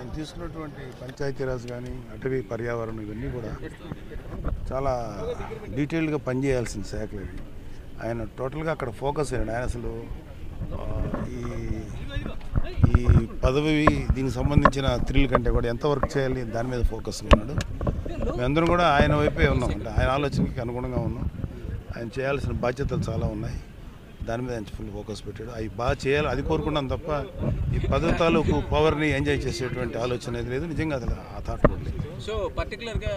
ఆయన తీసుకున్నటువంటి పంచాయతీరాజ్ కానీ అటవీ పర్యావరణం ఇవన్నీ కూడా చాలా డీటెయిల్డ్గా పనిచేయాల్సిన శాఖలు ఇవి. ఆయన టోటల్గా అక్కడ ఫోకస్ అయ్యాడు. ఆయన అసలు ఈ ఈ పదవి దీనికి సంబంధించిన థ్రిల్ కంటే కూడా ఎంత వర్క్ చేయాలి దాని మీద ఫోకస్ ఉన్నాడు. మేమందరం కూడా ఆయన వైపే ఉన్నాం, అంటే ఆయన ఆలోచనకి అనుగుణంగా ఉన్నాం. ఆయన చేయాల్సిన బాధ్యతలు చాలా ఉన్నాయి, దాని మీద ఆయన ఫుల్ ఫోకస్ పెట్టాడు. అవి బాగా చేయాలి అది కోరుకున్నాం తప్ప ఈ పదవి తాలూకు పవర్ని ఎంజాయ్ చేసేటువంటి ఆలోచన అనేది లేదు. నిజంగా అది ఆ థాట్ కూడా లేదు. సో పర్టికులర్గా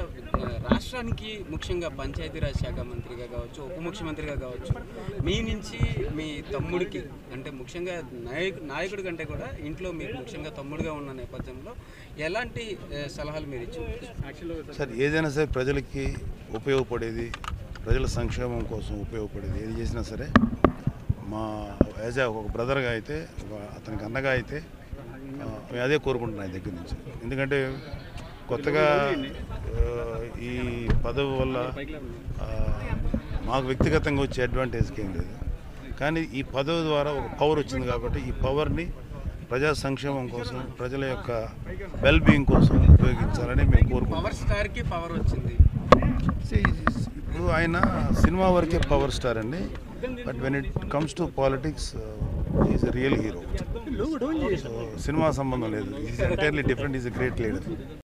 రాష్ట్రానికి ముఖ్యంగా పంచాయతీరాజ్ శాఖ మంత్రిగా కావచ్చు, ఉప ముఖ్యమంత్రిగా కావచ్చు, మీ నుంచి మీ తమ్ముడికి అంటే ముఖ్యంగా నాయకుడి కంటే కూడా ఇంట్లో మీకు ముఖ్యంగా తమ్ముడుగా ఉన్న నేపథ్యంలో ఎలాంటి సలహాలు మీరు ఇచ్చారు? సార్ ఏదైనా సరే ప్రజలకి ఉపయోగపడేది, ప్రజల సంక్షేమం కోసం ఉపయోగపడేది ఏది చేసినా సరే మా యాజ్ ఒక బ్రదర్గా అయితే, అతనికి అన్నగా అయితే మేము అదే కోరుకుంటున్నాం ఆయన దగ్గర నుంచి. ఎందుకంటే కొత్తగా ఈ పదవి వల్ల మాకు వ్యక్తిగతంగా వచ్చే అడ్వాంటేజ్కి ఏం లేదు, కానీ ఈ పదవి ద్వారా ఒక పవర్ వచ్చింది కాబట్టి ఈ పవర్ని ప్రజా సంక్షేమం కోసం, ప్రజల యొక్క వెల్ బీయింగ్ కోసం ఉపయోగించాలని మేము కోరుకుంటున్నాం. పవర్ స్టార్కి పవర్ వచ్చింది. ఇప్పుడు ఆయన సినిమా వరకే పవర్ స్టార్ అండి, but when it comes to politics is a real hero. So cinema సంబంధం లేదు, is entirely different, is a great leader.